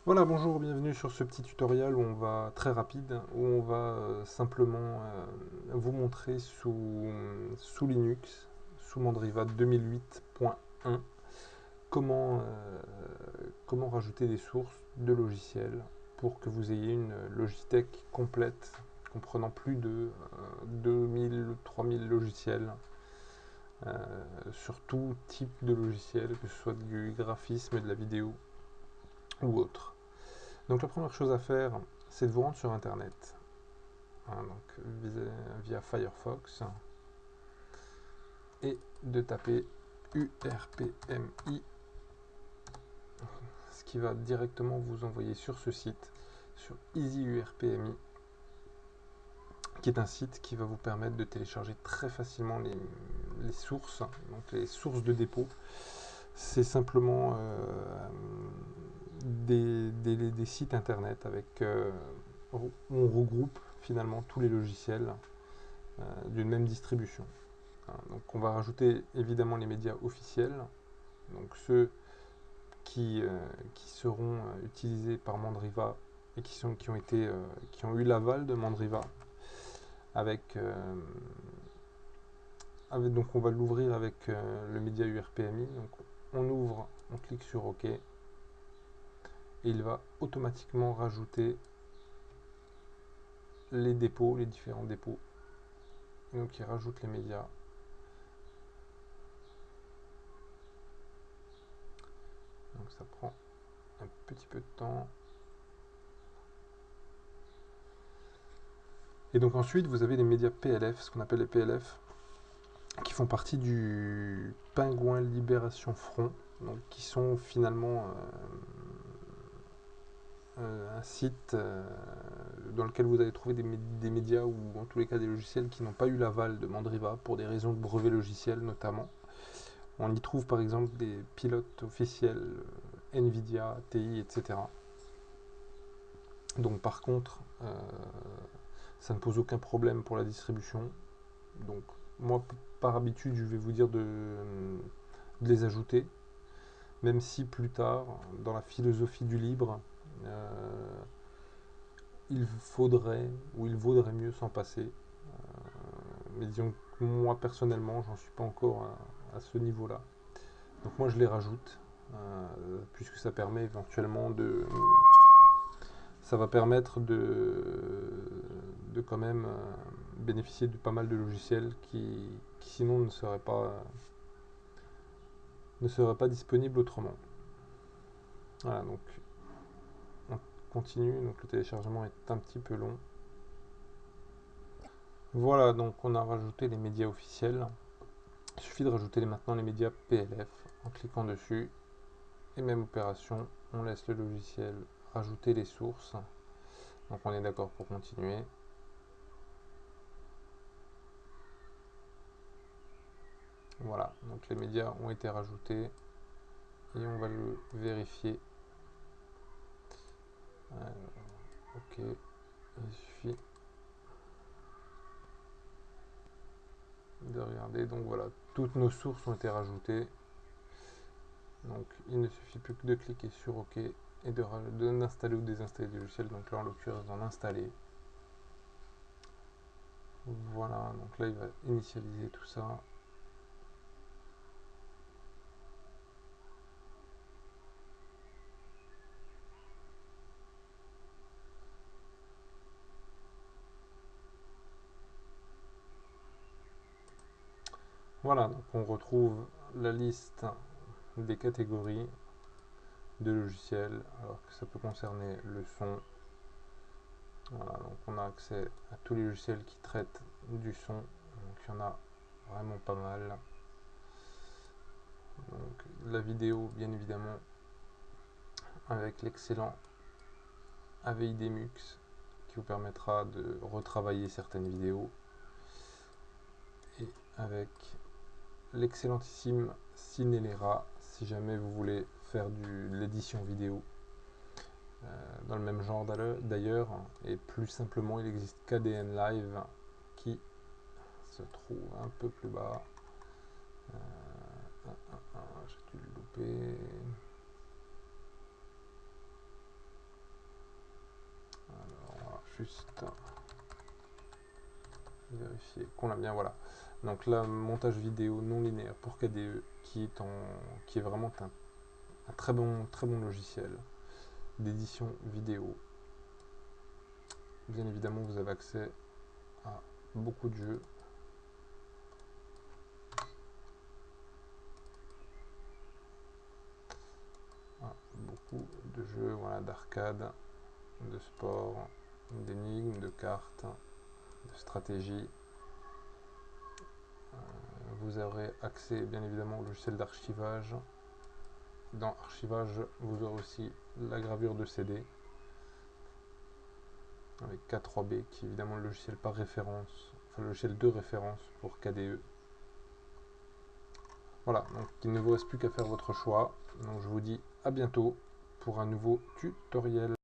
Voilà, bonjour, bienvenue sur ce petit tutoriel où on va très rapide, où on va simplement vous montrer sous Linux, sous Mandriva 2008.1, comment rajouter des sources de logiciels pour que vous ayez une Logitech complète comprenant plus de 2000-3000 logiciels euh, sur tout type de logiciel, que ce soit du graphisme, de la vidéo ou autre. Donc la première chose à faire, c'est de vous rendre sur Internet, hein, donc via Firefox, et de taper URPMI, ce qui va directement vous envoyer sur ce site, sur EasyURPMI, qui est un site qui va vous permettre de télécharger très facilement les sources, donc les sources de dépôt. C'est simplement des sites internet avec où on regroupe finalement tous les logiciels d'une même distribution. Hein, donc on va rajouter évidemment les médias officiels, donc ceux qui seront utilisés par Mandriva et qui ont eu l'aval de Mandriva donc on va l'ouvrir avec le média URPMI. Donc on ouvre, on clique sur OK et il va automatiquement rajouter les dépôts, les différents dépôts. Et donc il rajoute les médias. Donc ça prend un petit peu de temps. Et donc ensuite vous avez les médias PLF, ce qu'on appelle les PLF, qui font partie du Pingouin Libération Front, donc qui sont finalement un site dans lequel vous allez trouver des médias ou en tous les cas des logiciels qui n'ont pas eu l'aval de Mandriva pour des raisons de brevet logiciel notamment. On y trouve par exemple des pilotes officiels Nvidia, TI, etc. Donc par contre, ça ne pose aucun problème pour la distribution. Donc moi, par habitude, je vais vous dire de les ajouter, même si plus tard, dans la philosophie du libre, il faudrait ou il vaudrait mieux s'en passer. Mais disons que moi personnellement, j'en suis pas encore à ce niveau-là. Donc moi, je les rajoute, puisque ça permet éventuellement ça va permettre de quand même bénéficier de pas mal de logiciels qui sinon ne seraient pas disponibles autrement. Voilà, donc on continue, donc le téléchargement est un petit peu long. Voilà, donc on a rajouté les médias officiels. Il suffit de rajouter maintenant les médias PLF en cliquant dessus. Et même opération, on laisse le logiciel rajouter les sources. Donc on est d'accord pour continuer. Voilà, donc les médias ont été rajoutés et on va le vérifier. Ok, il suffit de regarder. Donc voilà, toutes nos sources ont été rajoutées. Donc il ne suffit plus que de cliquer sur OK et d'installer ou désinstaller des logiciels. Donc là en l'occurrence d'en installer. Voilà, donc là il va initialiser tout ça. Voilà, donc on retrouve la liste des catégories de logiciels, alors que ça peut concerner le son. Voilà, donc on a accès à tous les logiciels qui traitent du son. Donc il y en a vraiment pas mal. Donc la vidéo, bien évidemment, avec l'excellent AVI-Demux qui vous permettra de retravailler certaines vidéos. Et avec l'excellentissime Cinelera si jamais vous voulez faire de l'édition vidéo. Dans le même genre d'ailleurs, et plus simplement, il existe KDN Live qui se trouve un peu plus bas. J'ai dû le louper. juste vérifier qu'on l'a bien, voilà. Donc là, montage vidéo non linéaire pour KDE, qui est vraiment un très bon logiciel d'édition vidéo. Bien évidemment, vous avez accès à beaucoup de jeux. Beaucoup de jeux, voilà, d'arcade, de sport, d'énigmes, de cartes, de stratégie. Vous aurez accès bien évidemment au logiciel d'archivage. Dans archivage, vous aurez aussi la gravure de CD avec K3B qui est évidemment le logiciel par référence, enfin le logiciel de référence pour KDE. Voilà, donc il ne vous reste plus qu'à faire votre choix. Donc je vous dis à bientôt pour un nouveau tutoriel.